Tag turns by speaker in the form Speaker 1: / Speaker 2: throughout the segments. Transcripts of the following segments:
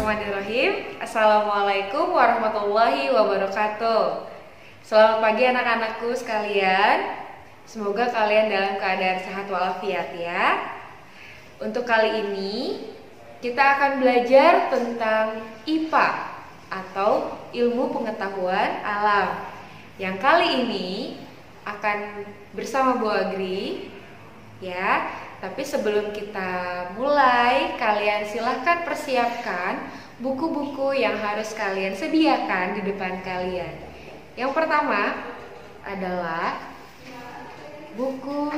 Speaker 1: Bismillahirrahmanirrahim. Assalamualaikum warahmatullahi wabarakatuh. Selamat pagi anak-anakku sekalian. Semoga kalian dalam keadaan sehat walafiat ya. Untuk kali ini kita akan belajar tentang IPA atau ilmu pengetahuan alam. Yang kali ini akan bersama Bu Agri ya. Tapi sebelum kita mulai, kalian silahkan persiapkan buku-buku yang harus kalian sediakan di depan kalian. Yang pertama adalah buku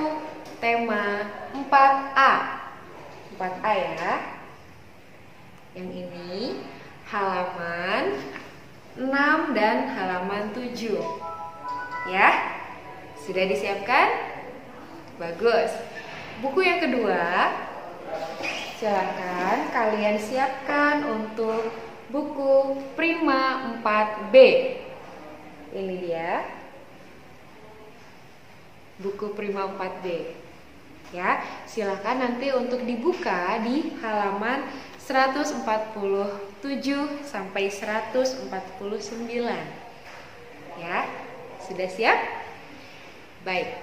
Speaker 1: tema 4A. 4A ya. Yang ini halaman 6 dan halaman 7. Ya. Sudah disiapkan? Bagus. Buku yang kedua, silakan kalian siapkan untuk buku Prima 4B. Ini dia, buku Prima 4B. Ya, silakan nanti untuk dibuka di halaman 147 sampai 149. Ya, sudah siap? Baik,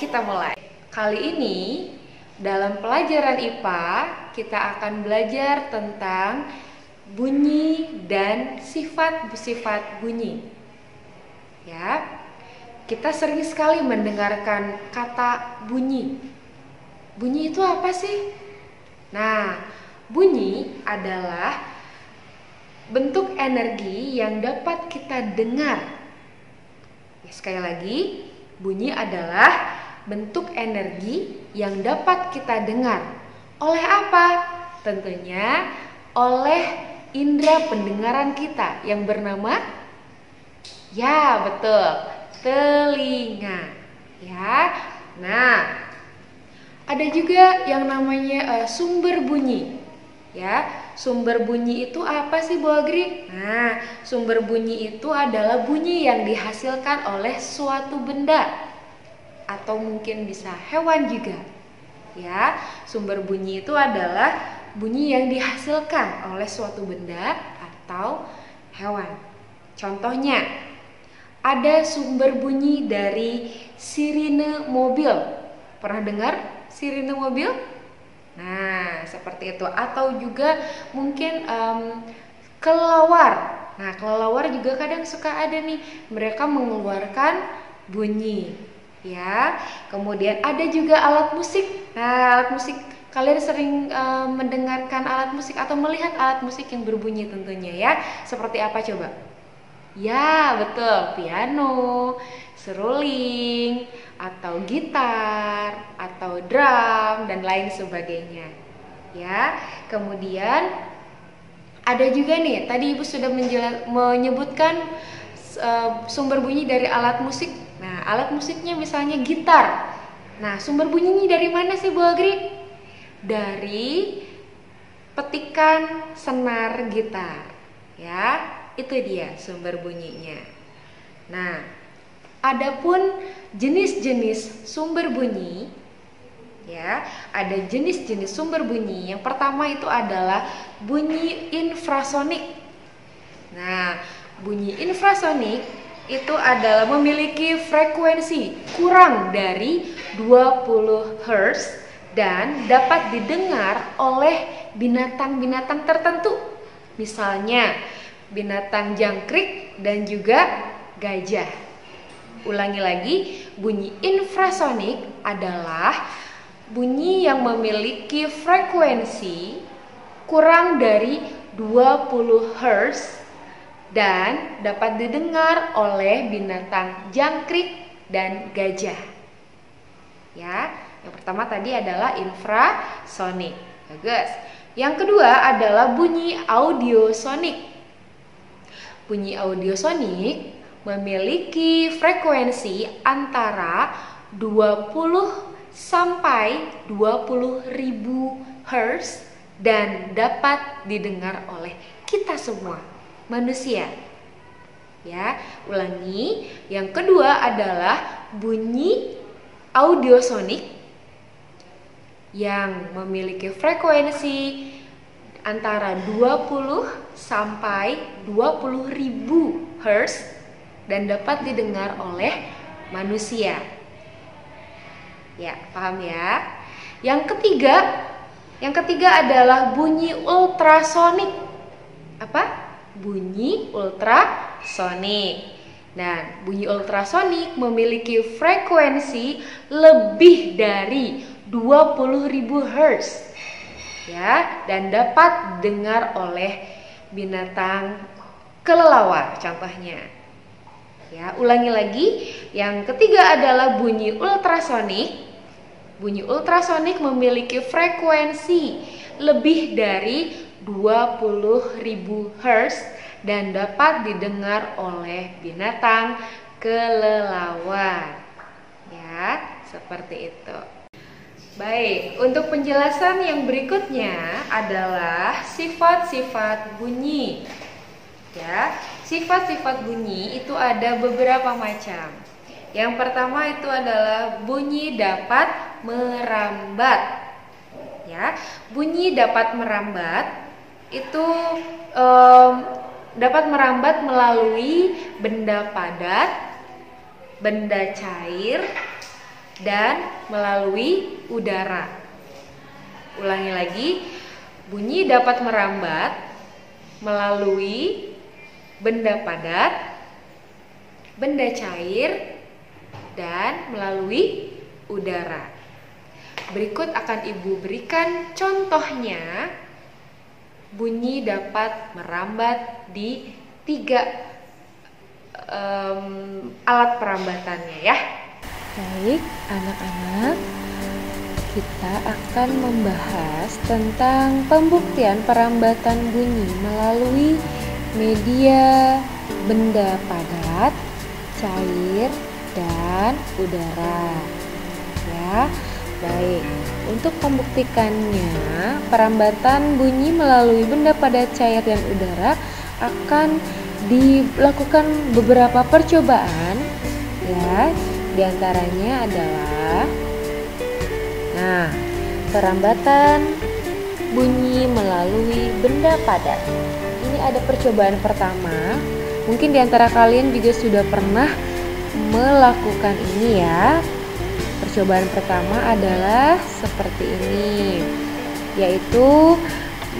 Speaker 1: kita mulai. Kali ini dalam pelajaran IPA kita akan belajar tentang bunyi dan sifat-sifat bunyi. Ya, kita sering sekali mendengarkan kata bunyi. Bunyi itu apa sih? Nah, bunyi adalah bentuk energi yang dapat kita dengar. Ya, sekali lagi, bunyi adalah bentuk energi yang dapat kita dengar. Oleh apa? Tentunya oleh indera pendengaran kita yang bernama, ya betul, telinga. Ya. Nah, ada juga yang namanya sumber bunyi. Ya, sumber bunyi itu apa sih Bu Agri? Nah, sumber bunyi itu adalah bunyi yang dihasilkan oleh suatu benda atau mungkin bisa hewan juga. Ya, sumber bunyi itu adalah bunyi yang dihasilkan oleh suatu benda atau hewan. Contohnya, ada sumber bunyi dari sirine mobil. Pernah dengar sirine mobil? Nah, seperti itu. Atau juga mungkin kelelawar. Nah, kelelawar juga kadang suka ada nih, mereka mengeluarkan bunyi. Ya, kemudian ada juga alat musik. Nah, alat musik, kalian sering mendengarkan alat musik atau melihat alat musik yang berbunyi tentunya ya. Seperti apa coba? Ya, betul, piano, seruling, atau gitar, atau drum dan lain sebagainya. Ya, kemudian ada juga nih, tadi Ibu sudah menyebutkan sumber bunyi dari alat musik. Nah, alat musiknya misalnya gitar. Nah, sumber bunyinya dari mana sih Bu Agri? Dari petikan senar gitar. Ya, itu dia sumber bunyinya. Nah, adapun jenis-jenis sumber bunyi, ya, ada jenis-jenis sumber bunyi. Yang pertama itu adalah bunyi infrasonik. Nah, bunyi infrasonik itu adalah memiliki frekuensi kurang dari 20 Hz dan dapat didengar oleh binatang-binatang tertentu. Misalnya binatang jangkrik dan juga gajah. Ulangi lagi, bunyi infrasonik adalah bunyi yang memiliki frekuensi kurang dari 20 Hz dan dapat didengar oleh binatang jangkrik dan gajah. Ya, yang pertama tadi adalah infrasonik. Bagus. Yang kedua adalah bunyi audiosonik. Bunyi audiosonik memiliki frekuensi antara 20 sampai 20.000 Hz dan dapat didengar oleh kita semua, manusia. Ya, ulangi. Yang kedua adalah bunyi audiosonik yang memiliki frekuensi antara 20 sampai 20.000 Hz dan dapat didengar oleh manusia. Ya, paham ya? Yang ketiga adalah bunyi ultrasonik. Apa? Bunyi ultrasonik. Dan bunyi ultrasonik memiliki frekuensi lebih dari 20.000 Hz. Ya, dan dapat didengar oleh binatang kelelawar contohnya. Ya, ulangi lagi. Yang ketiga adalah bunyi ultrasonik. Bunyi ultrasonik memiliki frekuensi lebih dari 20.000 Hz dan dapat didengar oleh binatang kelelawar. Ya, seperti itu. Baik, untuk penjelasan yang berikutnya adalah sifat-sifat bunyi. Ya, sifat-sifat bunyi itu ada beberapa macam. Yang pertama itu adalah bunyi dapat merambat. Ya, bunyi dapat merambat itu dapat merambat melalui benda padat, benda cair, dan melalui udara. Ulangi lagi, bunyi dapat merambat melalui benda padat, benda cair, dan melalui udara. Berikut akan Ibu berikan contohnya. Bunyi dapat merambat di 3 alat perambatannya ya.
Speaker 2: Baik, anak-anak, kita akan membahas tentang pembuktian perambatan bunyi melalui media benda padat, cair, dan udara. Ya, baik. Untuk membuktikannya, perambatan bunyi melalui benda padat, cair, dan udara akan dilakukan beberapa percobaan. Ya, diantaranya adalah perambatan bunyi melalui benda padat. Ini ada percobaan pertama. Mungkin diantara kalian juga sudah pernah melakukan ini ya. Percobaan pertama adalah seperti ini, yaitu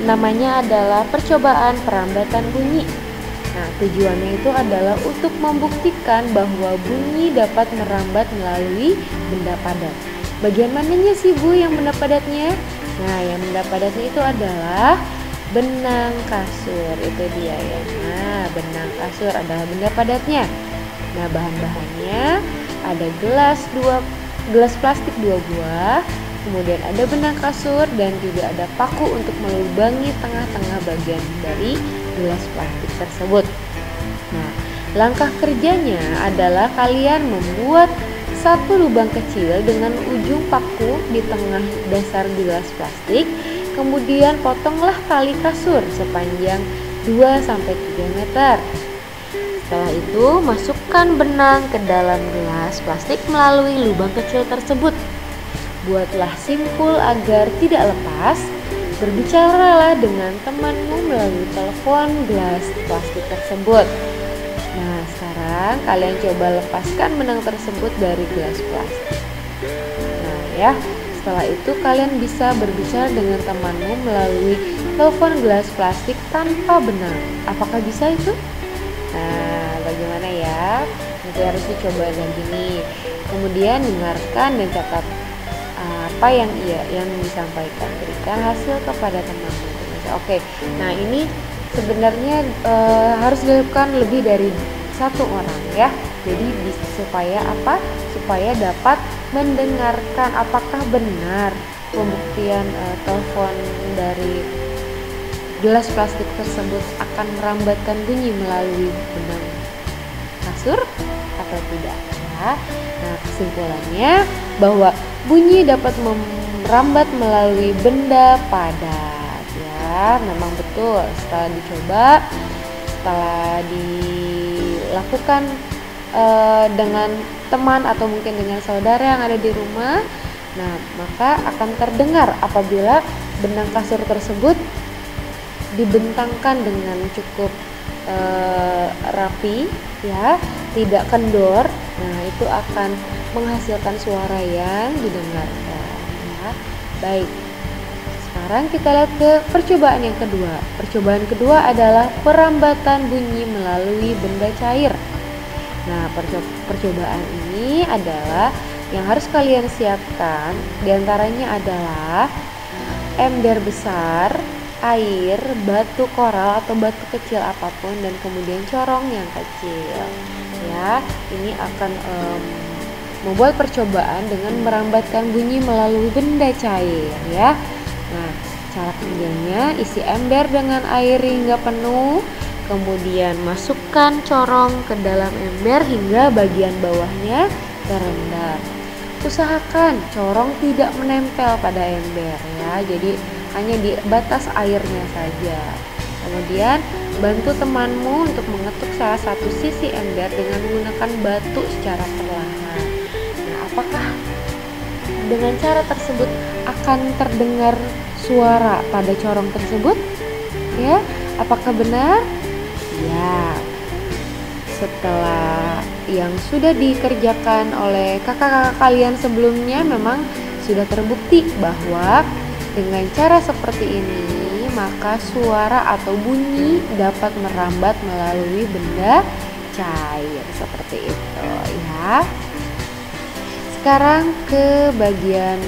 Speaker 2: namanya adalah percobaan perambatan bunyi. Nah, tujuannya itu adalah untuk membuktikan bahwa bunyi dapat merambat melalui benda padat. Bagian mananya sih Bu yang benda padatnya? Nah, yang benda padatnya itu adalah benang kasur, itu dia ya. Nah, benang kasur adalah benda padatnya. Nah, bahan-bahannya ada gelas plastik 2 buah, kemudian ada benang kasur dan juga ada paku untuk melubangi tengah-tengah bagian dari gelas plastik tersebut. Nah, langkah kerjanya adalah kalian membuat satu lubang kecil dengan ujung paku di tengah dasar gelas plastik, kemudian potonglah tali kasur sepanjang 2-3 meter. Setelah itu, masukkan benang ke dalam gelas plastik melalui lubang kecil tersebut. Buatlah simpul agar tidak lepas. Berbicaralah dengan temanmu melalui telepon gelas plastik tersebut. Nah, sekarang kalian coba lepaskan benang tersebut dari gelas plastik. Nah ya, setelah itu kalian bisa berbicara dengan temanmu melalui telepon gelas plastik tanpa benang. Apakah bisa itu? Nah, bagaimana ya? Nanti harus dicoba dan gini. Kemudian dengarkan dan catat apa yang disampaikan. Berikan hasil kepada temanmu. Oke. Nah, ini sebenarnya harus dilakukan lebih dari satu orang ya. Jadi supaya apa? Supaya dapat mendengarkan apakah benar pembuktian telepon dari gelas plastik tersebut akan merambatkan bunyi melalui benang kasur atau tidak ya. Nah, kesimpulannya bahwa bunyi dapat merambat melalui benda padat ya. Memang betul, setelah dicoba, setelah dilakukan dengan teman atau mungkin dengan saudara yang ada di rumah, nah maka akan terdengar apabila benang kasur tersebut dibentangkan dengan cukup rapi ya, tidak kendor. Nah, itu akan menghasilkan suara yang didengarkan ya. Baik. Sekarang kita lihat ke percobaan yang kedua. Percobaan kedua adalah perambatan bunyi melalui benda cair. Nah, percobaan ini adalah yang harus kalian siapkan. Diantaranya adalah ember besar, air, batu koral atau batu kecil apapun, dan kemudian corong yang kecil. Ya, ini akan membuat percobaan dengan merambatkan bunyi melalui benda cair ya. Nah, cara kerjanya, isi ember dengan air hingga penuh, kemudian masukkan corong ke dalam ember hingga bagian bawahnya terendam. Usahakan corong tidak menempel pada ember ya, jadi hanya di batas airnya saja. Kemudian bantu temanmu untuk mengetuk salah satu sisi ember dengan menggunakan batu secara perlahan. Nah, apakah dengan cara tersebut akan terdengar suara pada corong tersebut? Ya, apakah benar? Ya. Setelah yang sudah dikerjakan oleh kakak-kakak kalian sebelumnya, memang sudah terbukti bahwa dengan cara seperti ini maka suara atau bunyi dapat merambat melalui benda cair seperti itu ya. Sekarang ke bagian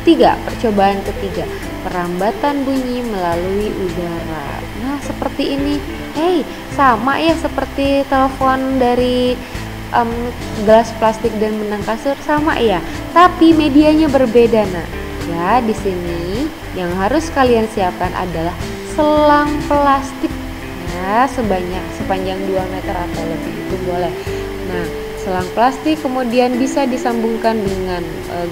Speaker 2: 3, percobaan ketiga, perambatan bunyi melalui udara. Nah, seperti ini. Sama ya seperti telepon dari gelas plastik dan benang kasur, sama ya. Tapi medianya berbeda. Nah, ya di sini yang harus kalian siapkan adalah selang plastik. Ya, sepanjang 2 meter atau lebih itu boleh. Nah, selang plastik kemudian bisa disambungkan dengan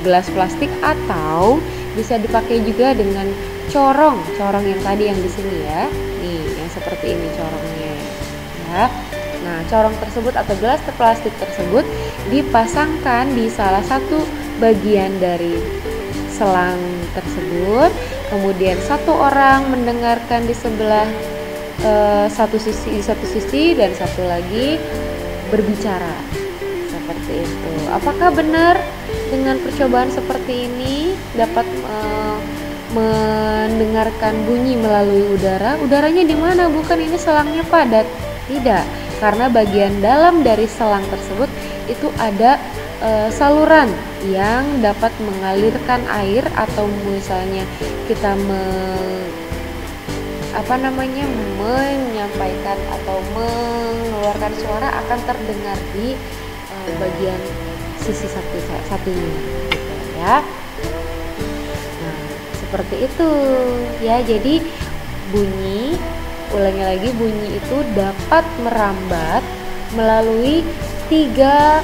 Speaker 2: gelas plastik atau bisa dipakai juga dengan corong yang tadi yang di sini ya. Nih, yang seperti ini corongnya. Ya. Nah, corong tersebut atau gelas plastik tersebut dipasangkan di salah satu bagian dari selang tersebut. Kemudian satu orang mendengarkan di sebelah satu sisi dan satu lagi berbicara. Seperti itu. Apakah benar dengan percobaan seperti ini dapat mendengarkan bunyi melalui udara? Udaranya di mana? Bukan, ini selangnya padat. Tidak, karena bagian dalam dari selang tersebut itu ada saluran yang dapat mengalirkan air, atau misalnya kita menyampaikan atau mengeluarkan suara akan terdengar di bagian sisi satunya gitu ya. Nah, seperti itu ya. Jadi ulangi lagi, bunyi itu dapat merambat melalui tiga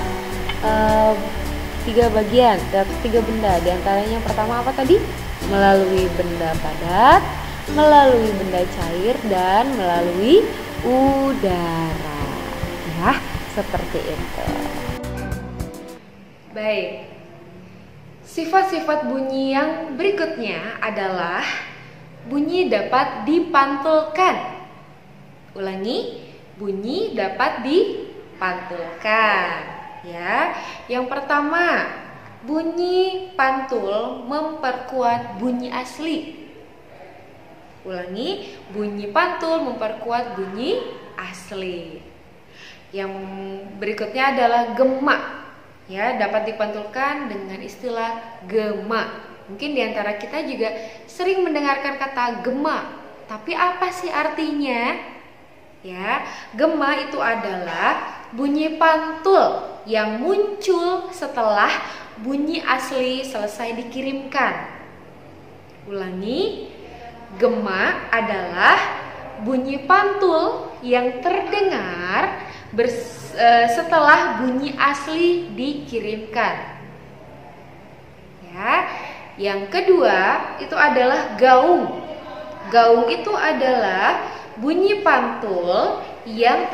Speaker 2: bagian, 3 benda. Di antaranya yang pertama apa tadi? Melalui benda padat, melalui benda cair, dan melalui udara. Ya, seperti itu.
Speaker 1: Baik. Sifat-sifat bunyi yang berikutnya adalah bunyi dapat dipantulkan. Ulangi, bunyi dapat dipantulkan. Ya, yang pertama, bunyi pantul memperkuat bunyi asli. Ulangi, bunyi pantul memperkuat bunyi asli. Yang berikutnya adalah gema. Ya, dapat dipantulkan dengan istilah gema. Mungkin diantara kita juga sering mendengarkan kata gema. Tapi apa sih artinya? Ya, gema itu adalah bunyi pantul yang muncul setelah bunyi asli selesai dikirimkan. Ulangi, gema adalah bunyi pantul yang terdengar setelah bunyi asli dikirimkan. Ya, yang kedua itu adalah gaung. Gaung itu adalah bunyi pantul yang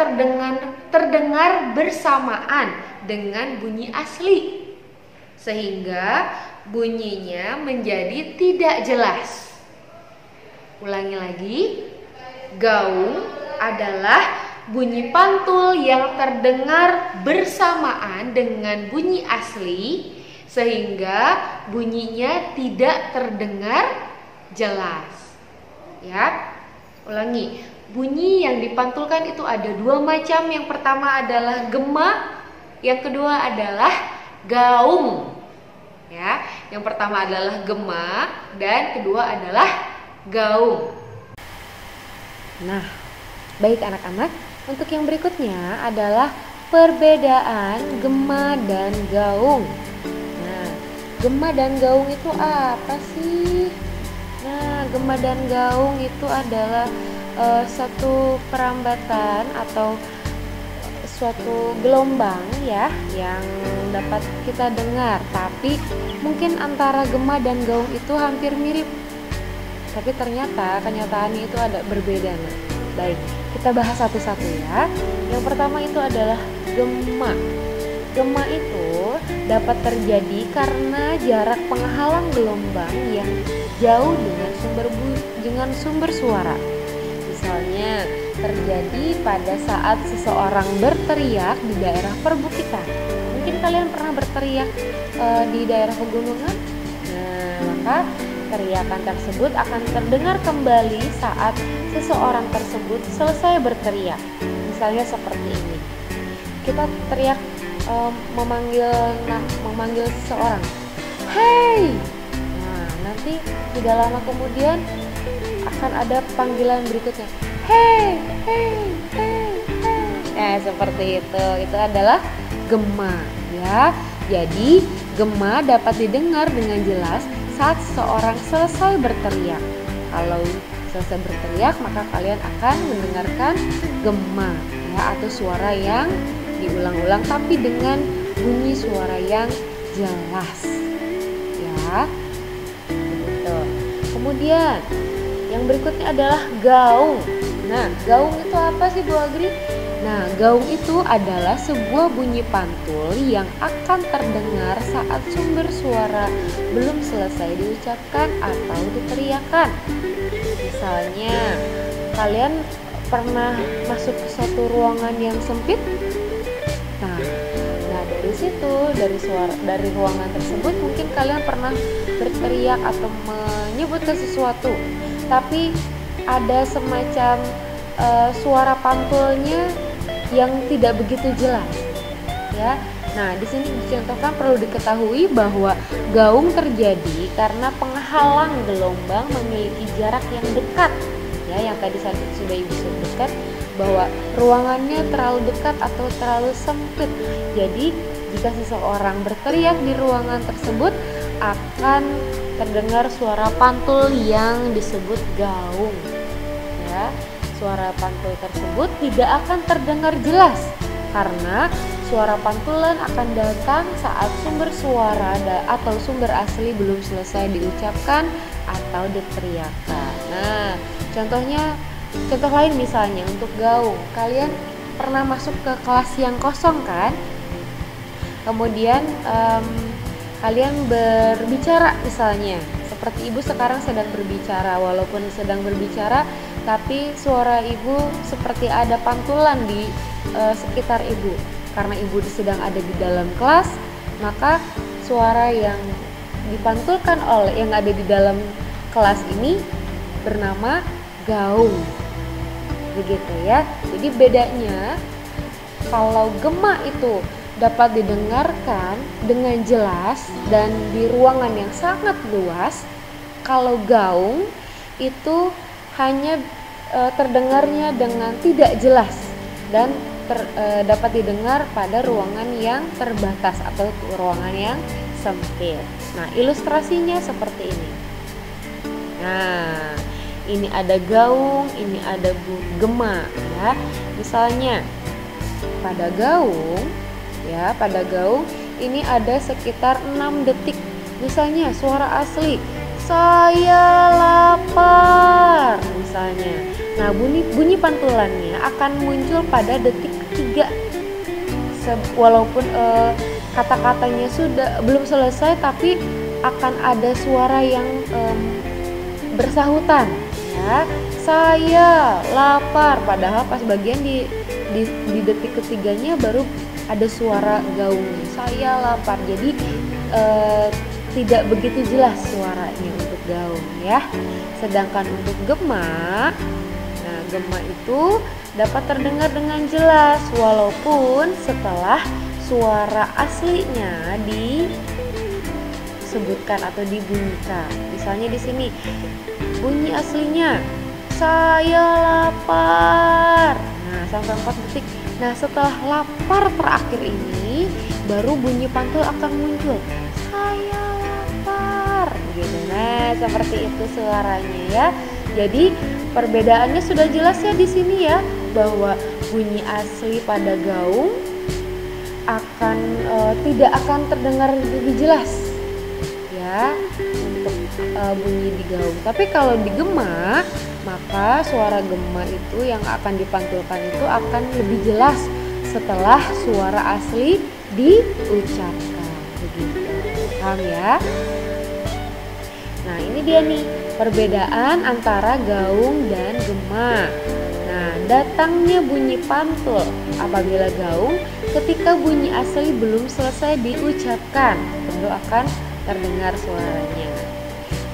Speaker 1: terdengar bersamaan dengan bunyi asli, sehingga bunyinya menjadi tidak jelas. Ulangi lagi, Gaung adalah bunyi pantul yang terdengar bersamaan dengan bunyi asli sehingga bunyinya tidak terdengar jelas. Ya, ulangi. Bunyi yang dipantulkan itu ada dua macam. Yang pertama adalah gema, yang kedua adalah gaung. Ya, yang pertama adalah gema dan kedua adalah gaung.
Speaker 2: Nah, baik anak-anak, untuk yang berikutnya adalah perbedaan gema dan gaung. Nah, gema dan gaung itu apa sih? Nah, gema dan gaung itu adalah satu perambatan atau suatu gelombang ya yang dapat kita dengar, tapi mungkin antara gema dan gaung itu hampir mirip, tapi ternyata kenyataannya itu ada berbeda. Nah, baik, kita bahas satu-satu ya. Yang pertama itu adalah gema. Gema itu dapat terjadi karena jarak penghalang gelombang yang jauh dengan sumber suara. Misalnya terjadi pada saat seseorang berteriak di daerah perbukitan. Mungkin kalian pernah berteriak di daerah pegunungan. Nah, maka teriakan tersebut akan terdengar kembali saat seseorang tersebut selesai berteriak. Misalnya seperti ini. Kita teriak memanggil seseorang. Hey! Nah, nanti tidak lama kemudian akan ada panggilan berikutnya. Hey, hey, hey, hey. Nah, seperti itu. Itu adalah gema, ya. Jadi, gema dapat didengar dengan jelas saat seseorang selesai berteriak. Kalau selesai berteriak, maka kalian akan mendengarkan gema, ya, atau suara yang diulang-ulang tapi dengan bunyi suara yang jelas. Ya. Begitu. Kemudian, yang berikutnya adalah gaung. Nah, gaung itu apa sih Bu Agri? Nah, gaung itu adalah sebuah bunyi pantul yang akan terdengar saat sumber suara belum selesai diucapkan atau diteriakkan. Misalnya, kalian pernah masuk ke suatu ruangan yang sempit? Nah, dari situ, dari ruangan tersebut mungkin kalian pernah berteriak atau menyebutkan sesuatu, tapi ada semacam suara pantulnya yang tidak begitu jelas, ya. Nah, di sini dicontohkan perlu diketahui bahwa gaung terjadi karena penghalang gelombang memiliki jarak yang dekat, ya. Yang tadi sudah Ibu sebutkan bahwa ruangannya terlalu dekat atau terlalu sempit. Jadi, jika seseorang berteriak di ruangan tersebut akan terdengar suara pantul yang disebut gaung. Ya, suara pantul tersebut tidak akan terdengar jelas karena suara pantulan akan datang saat sumber suara atau sumber asli belum selesai diucapkan atau diteriakkan. Nah, contoh lain misalnya untuk gaung. Kalian pernah masuk ke kelas yang kosong kan? Kemudian kalian berbicara misalnya. Seperti Ibu sekarang sedang berbicara, walaupun sedang berbicara, tapi suara Ibu seperti ada pantulan di sekitar Ibu. Karena Ibu sedang ada di dalam kelas, maka suara yang dipantulkan yang ada di dalam kelas ini bernama gaung. Begitu ya. Jadi bedanya, kalau gema itu dapat didengarkan dengan jelas dan di ruangan yang sangat luas. Kalau gaung itu hanya terdengarnya dengan tidak jelas dan dapat didengar pada ruangan yang terbatas atau ruangan yang sempit. Nah, ilustrasinya seperti ini. Nah, ini ada gaung, ini ada gema, ya. Misalnya pada gaung ini ada sekitar 6 detik. Misalnya suara asli, saya lapar misalnya. Nah, bunyi pantulannya akan muncul pada detik ketiga. Walaupun kata-katanya sudah belum selesai, tapi akan ada suara yang bersahutan, ya. Saya lapar, padahal pas bagian di detik ketiganya baru ada suara gaungnya. Saya lapar. Jadi tidak begitu jelas suaranya untuk gaung ya. Sedangkan untuk gema, nah gema itu dapat terdengar dengan jelas walaupun setelah suara aslinya disebutkan atau dibunyikan. Misalnya di sini bunyi aslinya saya lapar. Nah, sampai 4 detik. Nah, setelah lapar terakhir ini baru bunyi pantul akan muncul. Saya lapar. Gitu. Nah, seperti itu suaranya ya. Jadi, perbedaannya sudah jelas ya di sini ya, bahwa bunyi asli pada gaung tidak akan terdengar lebih jelas ya untuk bunyi di gaung. Tapi kalau di gema, maka suara gema itu yang akan dipantulkan itu akan lebih jelas setelah suara asli diucapkan. Begitu, paham ya? Nah, ini dia nih perbedaan antara gaung dan gema. Nah, datangnya bunyi pantul apabila gaung ketika bunyi asli belum selesai diucapkan, baru akan terdengar suaranya.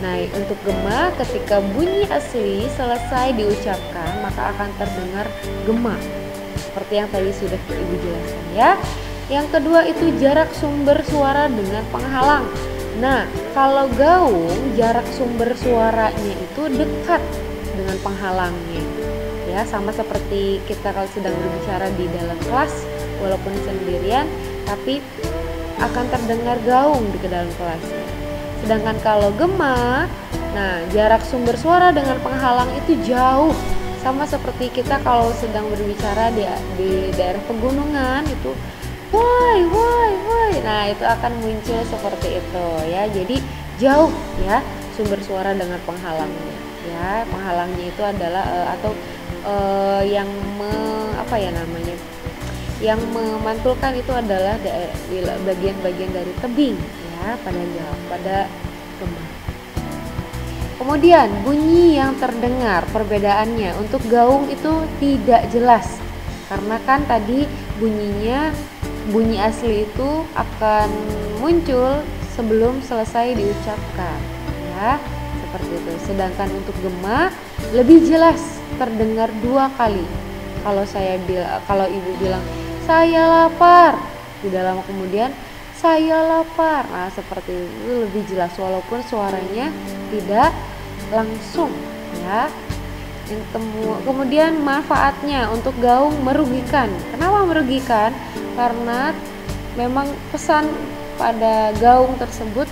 Speaker 2: Nah, untuk gema ketika bunyi asli selesai diucapkan, maka akan terdengar gema. Seperti yang tadi sudah Ibu jelaskan ya. Yang kedua itu jarak sumber suara dengan penghalang. Nah, kalau gaung jarak sumber suaranya itu dekat dengan penghalangnya. Ya, sama seperti kita kalau sedang berbicara di dalam kelas walaupun sendirian, tapi akan terdengar gaung di dalam kelasnya. Sedangkan kalau gema, nah jarak sumber suara dengan penghalang itu jauh. Sama seperti kita kalau sedang berbicara di daerah pegunungan itu, woi. Nah, itu akan muncul seperti itu ya. Jadi jauh ya sumber suara dengan penghalangnya. Ya, penghalangnya itu adalah yang memantulkan itu adalah bagian-bagian dari tebing ya pada gema. Kemudian bunyi yang terdengar, perbedaannya untuk gaung itu tidak jelas karena kan tadi bunyi asli itu akan muncul sebelum selesai diucapkan ya, seperti itu. Sedangkan untuk gema lebih jelas terdengar 2 kali. Kalau Ibu bilang saya lapar, tidak lama kemudian saya lapar. Nah, seperti itu lebih jelas walaupun suaranya tidak langsung ya. Kemudian manfaatnya untuk gaung merugikan. Kenapa merugikan? Karena memang pesan pada gaung tersebut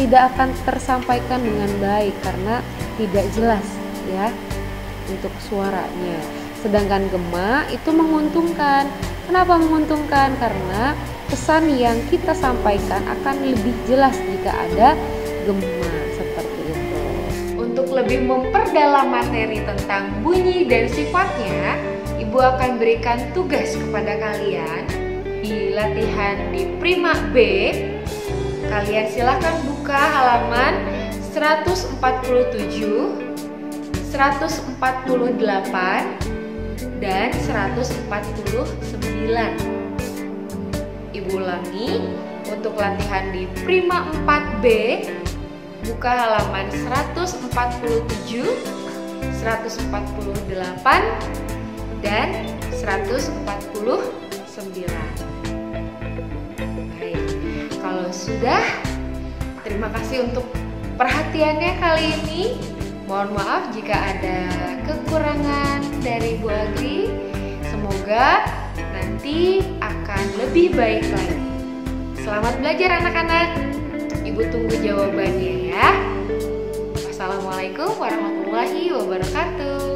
Speaker 2: tidak akan tersampaikan dengan baik karena tidak jelas ya untuk suaranya. Sedangkan gema itu menguntungkan. Kenapa menguntungkan? Karena pesan yang kita sampaikan akan lebih jelas jika ada gema, seperti itu.
Speaker 1: Untuk lebih memperdalam materi tentang bunyi dan sifatnya, Ibu akan berikan tugas kepada kalian di latihan di Prima B. Kalian silahkan buka halaman 147, 148, dan 149. Ibu ulangi, untuk latihan di Prima 4B, buka halaman 147, 148, dan 149. Baik, kalau sudah, terima kasih untuk perhatiannya kali ini. Mohon maaf jika ada kekurangan dari Bu Agri. Semoga nanti akan lebih baik lagi. Selamat belajar anak-anak. Ibu tunggu jawabannya ya. Wassalamualaikum warahmatullahi wabarakatuh.